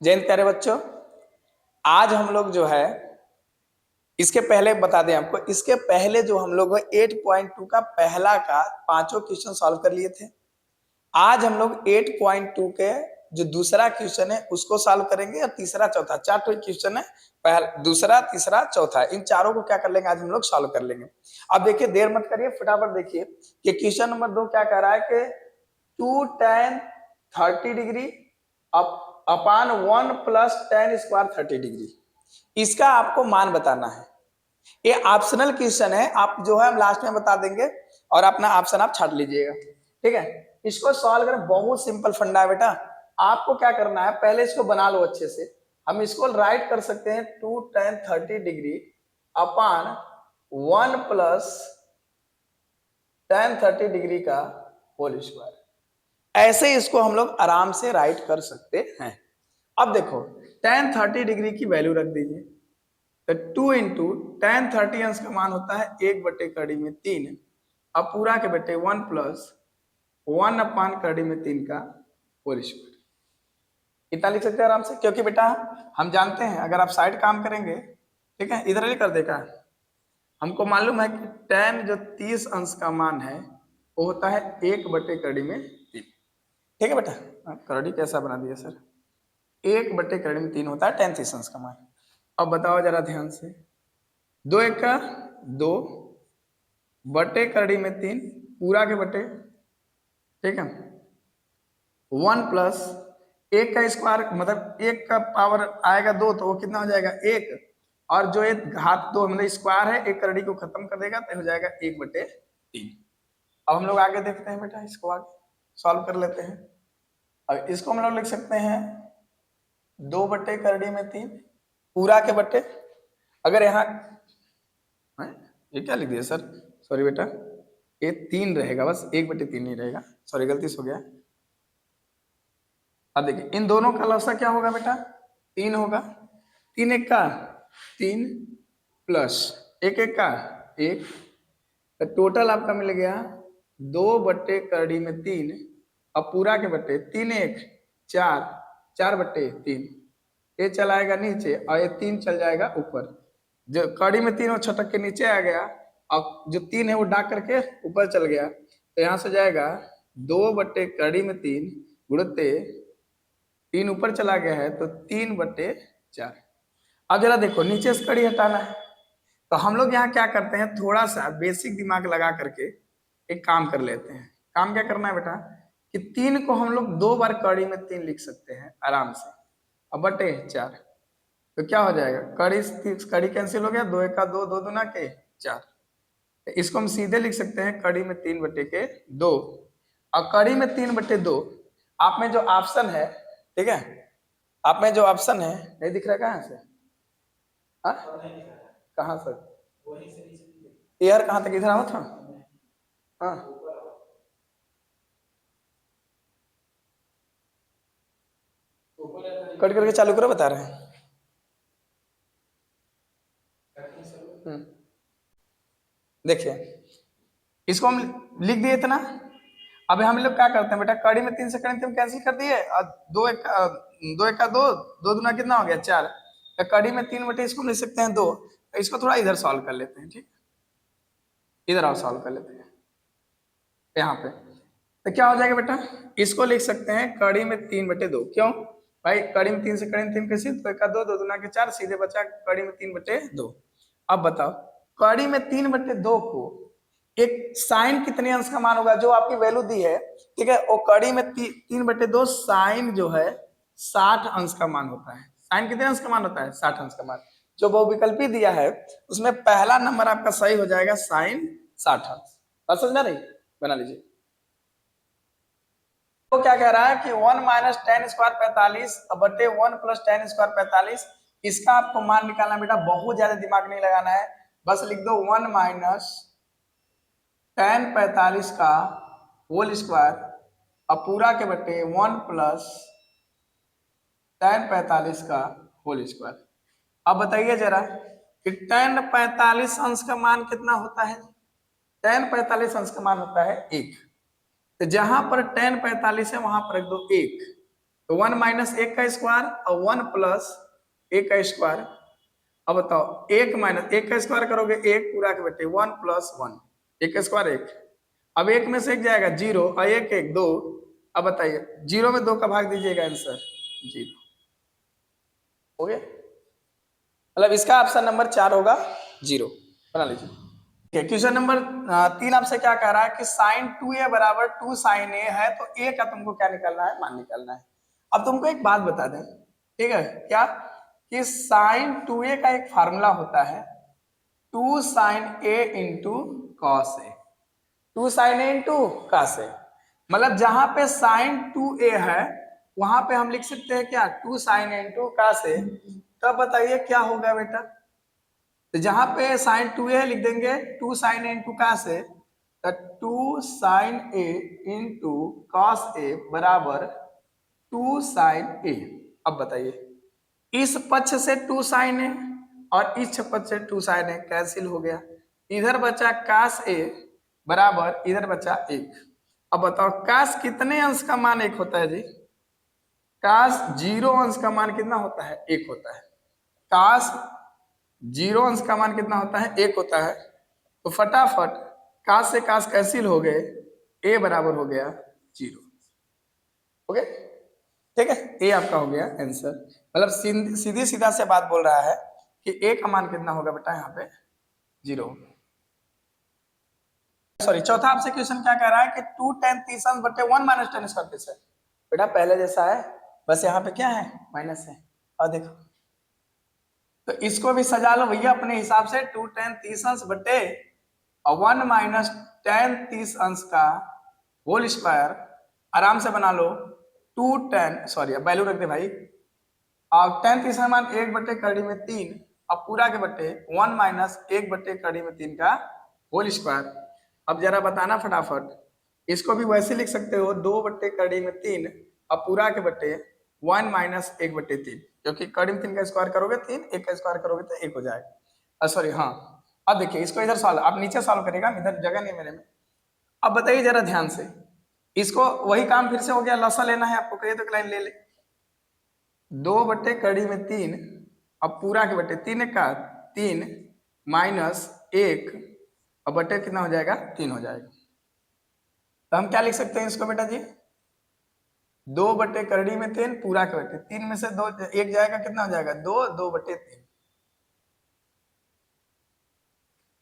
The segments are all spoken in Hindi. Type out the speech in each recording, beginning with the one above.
जय हिंद प्यारे बच्चों। आज हम लोग जो है इसके पहले बता दें आपको, इसके पहले जो हम लोग 8.2 का पहला का पांचों क्वेश्चन सॉल्व कर लिए थे। आज हम लोग 8.2 के जो दूसरा क्वेश्चन है उसको सॉल्व करेंगे और तीसरा चौथा, चार क्वेश्चन है, पहला दूसरा तीसरा चौथा, इन चारों को क्या कर लेंगे आज हम लोग सॉल्व कर लेंगे। अब देखिए, देर मत करिए, फटाफट देखिए कि क्वेश्चन नंबर 2 क्या कह रहा है कि 2 tan 30 डिग्री अपान 1 प्लस tan स्क्वायर 30 डिग्री, इसका आपको मान बताना है। ये ऑप्शनल क्वेश्चन है, आप जो है हम लास्ट में बता देंगे और अपना ऑप्शन आप छाट लीजिएगा, ठीक है। इसको सॉल्व करें, बहुत सिंपल फंडा है बेटा। आपको क्या करना है, पहले इसको बना लो अच्छे से। हम इसको राइट कर सकते हैं 2 tan 30 डिग्री अपान 1 प्लस tan 30 डिग्री का होल स्क्वायर, ऐसे इसको हम लोग आराम से राइट कर सकते हैं। अब देखो, tan 30 डिग्री की वैल्यू रख दीजिए, तो 2 इंटू tan 30 अंश का मान होता है 1/3 अब पूरा के बटे 1 प्लस 1 अपान कड़ी में 3 का होल स्क्वायर। इतना लिख सकते हैं आराम से, क्योंकि बेटा हम जानते हैं अगर आप साइड काम करेंगे, ठीक है, इधर ही कर देगा। हमको मालूम है कि tan जो 30 अंश का मान है वो होता है 1/3, ठीक है बेटा। करड़ी कैसा बना दिया सर, 1/3 होता है tan 30 अंश का मान। अब बताओ जरा ध्यान से, 2 1 का 2 बटे कड़ी में 3 पूरा के बटे, ठीक है, 1 प्लस 1 का स्क्वायर मतलब 1 का पावर आएगा 2 तो वो कितना हो जाएगा 1, और जो एक घात 2 मतलब स्क्वायर है, एक करड़ी को खत्म कर देगा तो हो जाएगा 1/3। अब हम लोग आगे देखते हैं बेटा, इसको आगे सॉल्व कर लेते हैं। अब इसको हम लोग लिख सकते हैं 2/3 पूरा के बटे, अगर यहाँ ये क्या लिख दिया सर, सॉरी बेटा, ये 3 रहेगा, बस 1/3 नहीं रहेगा, सॉरी गलती से हो गया। अब देखिए इन दोनों का लसा क्या होगा बेटा, 3 होगा, 3 1 का 3 प्लस 1 1 का 1, तो टोटल आपका मिल गया 2/3 अब पूरा के बटे 3 1 4 4/3, ये चलाएगा नीचे और ये 3 चल जाएगा ऊपर, जो कड़ी में 3 वो छटक के नीचे आ गया और जो 3 है वो डाक करके ऊपर चल गया, तो यहाँ से जाएगा 2/3 गुणते 3 ऊपर चला गया है तो 3/4। अब जरा देखो नीचे से कड़ी हटाना है, तो हम लोग यहाँ क्या करते हैं, थोड़ा सा बेसिक दिमाग लगा करके एक काम कर लेते हैं। काम क्या करना है बेटा कि 3 को हम लोग 2 बार कड़ी में 3 लिख सकते हैं आराम से, अब बटे 4, तो क्या हो जाएगा, कड़ी कैंसिल हो गया, 2 1 का 2 2 दूना के 4, तो इसको हम सीधे लिख सकते हैं कड़ी में 3/2, और कड़ी में 3/2 आप में जो ऑप्शन है, ठीक है, आप में जो ऑप्शन है नहीं दिख रहा, कहाँ से, हाँ कहाँ सर, एयर कहाँ तक, इधर आओ था, हाँ कट करके चालू करो, बता रहे हैं। देखिए इसको हम लिख दिए इतना। अब हम लोग क्या करते हैं बेटा, कड़ी में 3 से कड़ी में 3 कैंसिल कर दिए और 2 1 का 2 2 दूना कितना हो गया 4, तो कड़ी में 3 बटे इसको लिख सकते हैं 2, तो इसको थोड़ा इधर सॉल्व कर लेते हैं, ठीक, इधर आओ सॉल्व कर लेते हैं यहाँ पे, तो क्या हो जाएगा बेटा, इसको लिख सकते हैं कड़ी में 3/2, क्यों भाई, कड़ी में 3 से कड़ी में 3 कैसे, 2 1 का 2 2 दूना के 4, सीधे बचा कड़ी में 3/2। अब बताओ कड़ी में 3/2 को एक साइन कितने अंश का मान होगा, जो आपकी वैल्यू दी है, ठीक है, वो कड़ी में 3/2 साइन जो है 60 अंश का मान होता है। साइन कितने अंश का मान होता है, 60 अंश का मान। जो बहुविकल्पी दिया है उसमें पहला नंबर आपका सही हो जाएगा साइन 60 अंश। बात समझ में नहीं, बना लीजिए। तो क्या कह रहा है कि 1 माइनस tan स्क्वायर 45 बटे 1 प्लस tan स्क्वायर 45, इसका आपको मान निकालना बेटा, बहुत ज्यादा दिमाग नहीं लगाना है, बस लिख दो 1 माइनस tan 45 का होल स्क्वायर अब पूरा के बटे 1 प्लस tan 45 का होल स्क्वायर। अब बताइए जरा कि tan 45 अंश का मान कितना होता है, tan 45 अंश का मान होता है 1, तो जहां पर tan 45 है वहां पर रख दो 1, तो 1 माइनस 1 का स्क्वायर और 1 प्लस 1 का स्क्वायर। अब बताओ 1 माइनस 1 का स्क्वायर करोगे 1 पूरा के बेटे 1 प्लस 1, 1 का स्क्वायर 1। अब 1 में से 1 जाएगा 0 और 1 1 2। अब बताइए 0 में 2 का भाग दीजिएगा, आंसर 0 हो गया। मतलब इसका ऑप्शन नंबर 4 होगा 0, बना लीजिए। क्वेश्चन नंबर 3 आपसे क्या कह रहा है कि साइन 2a बराबर 2 साइन a है, तो a का तुमको क्या निकालना है, मान निकालना है। अब तुमको एक बात बता दें, ठीक है, क्या कि साइन 2a का एक फार्मूला होता है 2 sine a into cos a, 2 sine a into cos a। मतलब जहां पे साइन 2a है वहां पे हम लिख सकते हैं क्या 2 sine a into cos a। तब बताइए क्या होगा बेटा, तो जहां पे साइन 2a लिख देंगे 2 sine a into cos a, तो 2 sine a into cos a बराबर 2 साइन a। अब बताइए इस पक्ष से 2 साइन a और इस पक्ष से 2 साइन a कैंसिल हो गया, इधर बचा cos a बराबर इधर बचा 1। अब बताओ cos कितने अंश का मान 1 होता है जी, cos 0 अंश का मान कितना होता है, 1 होता है। cos 0 अंश का मान कितना होता है, 1 होता है। तो फटाफट cos से cos कैंसिल हो गए, a बराबर हो गया 0। ओके ठीक है, ए आपका हो गया आंसर। मतलब सीधी सीधा से बात बोल रहा है कि ए का मान कितना होगा बेटा, यहाँ पे 0। सॉरी, चौथा आपसे क्वेश्चन क्या कह रहा है कि 2 tan 30 बटे 1 माइनस tan स्क्वायर दिस है। बेटा पहले जैसा है, बस यहाँ पे क्या है, माइनस है। और देखो तो इसको भी सजा लो भैया अपने हिसाब से, 2 tan 30 बटे 1 माइनस tan 30 का होल स्क्वायर, आराम से बना लो। 2 tan, सॉरी अब वैल्यू रख दे भाई, और tan 30 मान 1 बटे कड़ी में 3, अब पूरा के बटे 1 माइनस 1 बटे कड़ी में 3 का होल स्क्वायर। अब जरा बताना फटाफट, इसको भी वैसे लिख सकते हो 2 बटे कड़ी में 3, अब पूरा के बटे 1 माइनस 1 बटे 3, क्योंकि कड़ी में 3 का स्क्वायर करोगे 3, 1 का स्क्वायर करोगे तो 1 हो जाएगा। सॉरी हाँ, अब देखिए इसको इधर सॉल्व, आप नीचे सॉल्व करेगा, इधर जगह नहीं मेरे में। अब बताइए जरा ध्यान से, इसको वही काम फिर से हो गया, लसा लेना है आपको, कहिए तो लाइन ले ले। 2 बटे कड़ी में 3, अब पूरा के बटे 3 का 3 माइनस 1, अब बटे कितना हो जाएगा, 3 हो जाएगा। तो हम क्या लिख सकते हैं इसको बेटा जी, 2 बटे कड़ी में 3 पूरा के बटे 3 में से 2 1 जाएगा, कितना हो जाएगा 2, 2 बटे 3।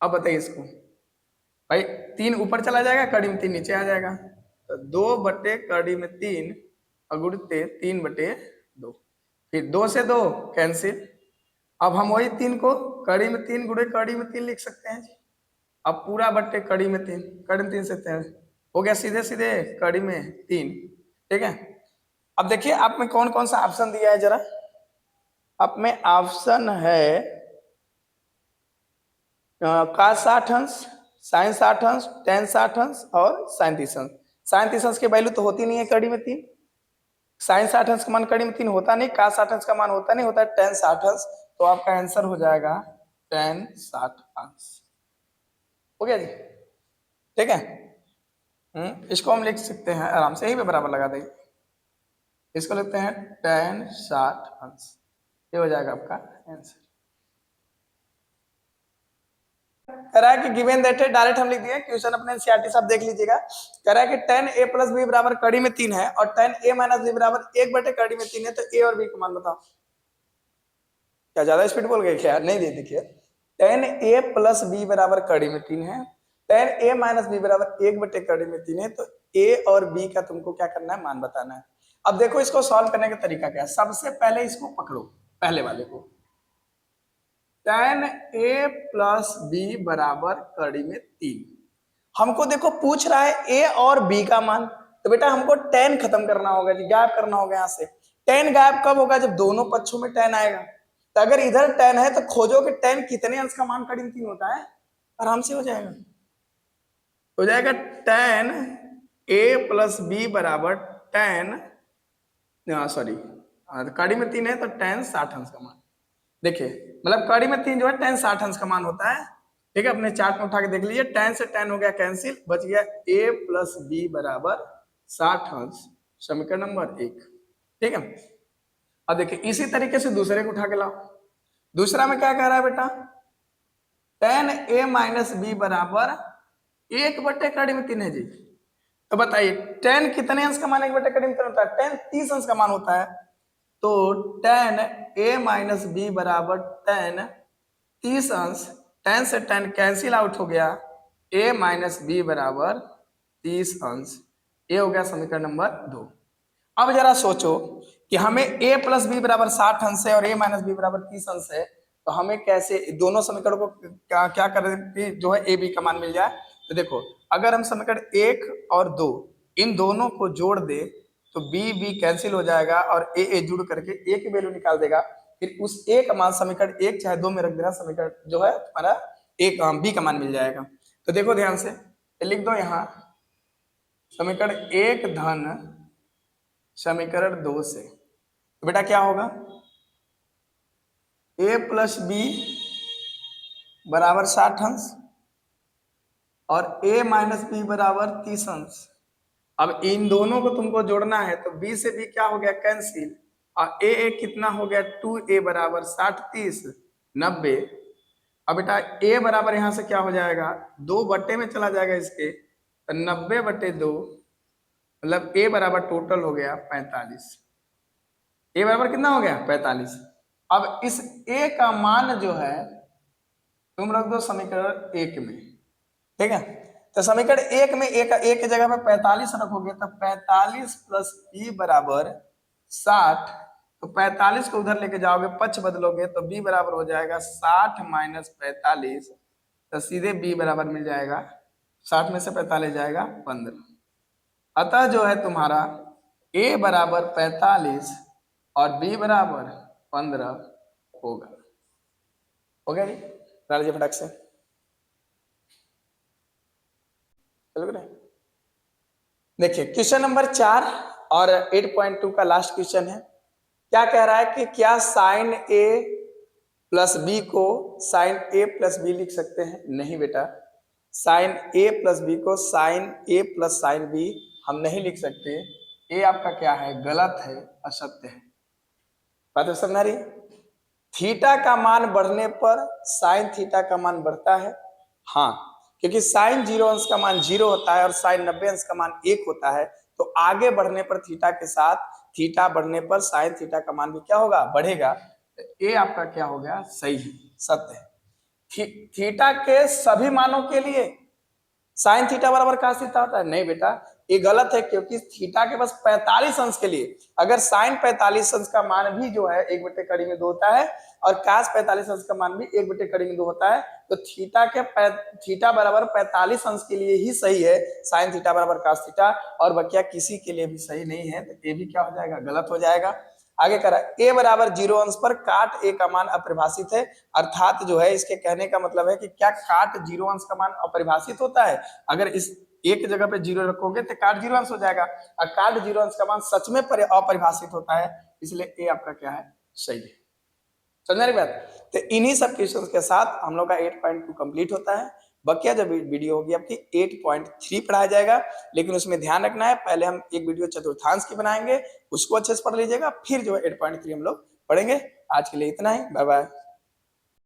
अब बताइए इसको भाई, 3 ऊपर चला जाएगा, कड़ी में 3 नीचे आ जाएगा, तो 2 बटे कड़ी में 3 और गुणते 3 बटे 2, फिर 2 से 2 कैंसिल। अब हम वही 3 को कड़ी में 3 गुणे कड़ी में 3 लिख सकते हैं जी। अब पूरा बट्टे कड़ी में 3, कड़ी में 3 से 3 हो गया, सीधे सीधे कड़ी में 3। ठीक है, अब देखिए आप में कौन कौन सा ऑप्शन दिया है, जरा आप में ऑप्शन है cos 60 अंश, sin 60 अंश, tan 60 अंश और sin 30 अंश। sin 30 अंश की वैल्यू तो होती नहीं है कड़ी में 3, sin 60 अंश का मान कड़ी में 3 होता नहीं, cos 60 अंश का मान होता नहीं, होता है tan 60 अंश। तो आपका आंसर हो जाएगा tan 60 अंश। हो गया जी, ठीक है। इसको हम लिख सकते हैं आराम से, यही पे बराबर लगा देंगे, इसको लिखते हैं tan 60 अंश, ये हो जाएगा आपका आंसर। कह रहा है कि गिवन दैट है, डायरेक्ट हम लिख दिए, क्वेश्चन अपने एनसीईआरटी साहब देख लीजिएगा। कह रहा है कि tan a प्लस बी बराबर कड़ी में 3 है और tan a माइनस बी बराबर 1 बटे कड़ी में 3 है, तो a और b का मान बताओ। क्या ज्यादा स्पीड बोल गए क्या, नहीं, देखिए tan a प्लस बी बराबर कड़ी में 3 है, tan a माइनस बी बराबर 1 बटे कड़ी में 3 है, तो a और b का तुमको क्या करना है, मान बताना है। अब देखो इसको सॉल्व करने का तरीका क्या है, सबसे पहले इसको पकड़ो, पहले वाले को, tan a प्लस बी बराबर कड़ी में 3। हमको देखो पूछ रहा है a और b का मान, तो बेटा हमको tan खत्म करना होगा जी, गायब करना होगा यहाँ से। tan गायब कब होगा, जब दोनों पक्षों में tan आएगा। तो अगर इधर tan है तो खोजो कि tan कितने अंश का मान कड़ी में 3 होता है, आराम से हो जाएगा। हो जाएगा tan a प्लस बी बराबर tan, सॉरी कड़ी में 3 है तो tan 60 अंश का मान। देखिए मतलब कड़ी में 3 जो है tan 60 अंश का मान होता है। ठीक है, अपने चार्ट में उठा के देख लीजिए, tan से tan हो गया कैंसिल, बच गया a प्लस बी बराबर 60 अंश, समीकरण नंबर 1। ठीक है। अब देखिए इसी तरीके से दूसरे को उठा के लाओ। दूसरा में क्या कह रहा है बेटा, tan a माइनस बी बराबर 1/3 है जी। तो बताइए tan कितने अंश का मान 1/3 होता है? tan 30 अंश का मान होता है। तो tan a माइनस बी बराबर tan 30 अंश, tan से tan कैंसिल आउट हो गया, a माइनस बी बराबर 30 अंश। ये हो गया समीकरण नंबर 2। अब जरा सोचो कि हमें a प्लस बी बराबर 60 अंश है और a माइनस बी बराबर 30 अंश है, तो हमें कैसे दोनों समीकरण को क्या करें कि जो है a b का मान मिल जाए। तो देखो अगर हम समीकरण 1 और 2 इन दोनों को जोड़ दे तो b b कैंसिल हो जाएगा और a जुड़ करके a की वैल्यू निकाल देगा। फिर उस a का मान समीकरण 1 चाहे 2 में रख देना, समीकरण जो है हमारा एक b का मान मिल जाएगा। तो देखो ध्यान से लिख दो यहाँ समीकरण 1 धन समीकरण 2 से, तो बेटा क्या होगा, a प्लस बी बराबर 60 अंश और a माइनस बी बराबर 30 अंश। अब इन दोनों को तुमको जोड़ना है तो b से b क्या हो गया कैंसिल, और a कितना हो गया 2a बराबर 60 30 90। अब बेटा a बराबर यहां से क्या हो जाएगा 2 बट्टे में चला जाएगा इसके, तो 90/2 मतलब a बराबर टोटल हो गया 45। a बराबर कितना हो गया 45। अब इस a का मान जो है तुम रख दो समीकरण 1 में, ठीक है। तो समीकरण 1 में a का a की जगह पे 45 रखोगे तो 45 प्लस b बराबर 60। तो 45 को उधर लेके जाओगे, पक्ष बदलोगे तो b बराबर हो जाएगा 60 माइनस 45, तो सीधे b बराबर मिल जाएगा 60 में से 45 जाएगा 15। अतः जो है तुम्हारा a बराबर 45 और b बराबर 15 होगा। हो गया जी, डाल फटाक से, चलो नहीं। देखिए क्वेश्चन नंबर 4 और 8.2 का लास्ट क्वेश्चन है। क्या कह रहा है कि क्या साइन a प्लस बी को साइन a प्लस बी लिख सकते हैं? नहीं बेटा, साइन a प्लस बी को sine a plus sine b हम नहीं लिख सकते। ये आपका क्या है, गलत है, असत्य है। बात तो समझ रही? थीटा का मान बढ़ने पर साइन थीटा का मान बढ़ता है, हाँ, क्योंकि साइन 0 अंश का मान 0 होता है और साइन 90 अंश का मान 1 होता है। तो आगे बढ़ने पर थीटा के साथ थीटा बढ़ने पर साइन थीटा का मान भी क्या होगा, बढ़ेगा। तो ये आपका क्या हो गया, सही है, सत्य है। थीटा के सभी मानों के लिए साइन थीटा बराबर cos थीटा होता है? नहीं बेटा, ये गलत है, क्योंकि थीटा के बस 45 अंश के लिए अगर साइन 45 अंश का मान भी जो है 1/2 होता है और cos 45 अंश का मान भी 1/2 होता है, तो थीटा बराबर 45 अंश के लिए ही सही है साइन थीटा बराबर cos थीटा, और बकिया किसी के लिए भी सही नहीं है। तो ये भी क्या हो जाएगा, गलत हो जाएगा। आगे करा a बराबर 0 अंश पर काट a का मान अपरिभाषित है, अर्थात जो है इसके कहने का मतलब है कि क्या काट 0 अंश का मान अपरिभाषित होता है? अगर इस एक जगह पे 0 रखोगे तो काट 0 अंश हो जाएगा, और काट 0 अंश का मान सच में अपरिभाषित होता है, इसलिए ए आपका क्या है, सही है। समझ रही बात? तो इन्हीं सब क्वेश्चंस के साथ हम लोग का 8.2 कंप्लीट होता है। बकिया जब वीडियो होगी आपकी 8.3 पढ़ाया जाएगा, लेकिन उसमें ध्यान रखना है पहले हम एक वीडियो चतुर्थांश की बनाएंगे, उसको अच्छे से पढ़ लीजिएगा, फिर जो है 8.3 हम लोग पढ़ेंगे। आज के लिए इतना ही, बाय बाय।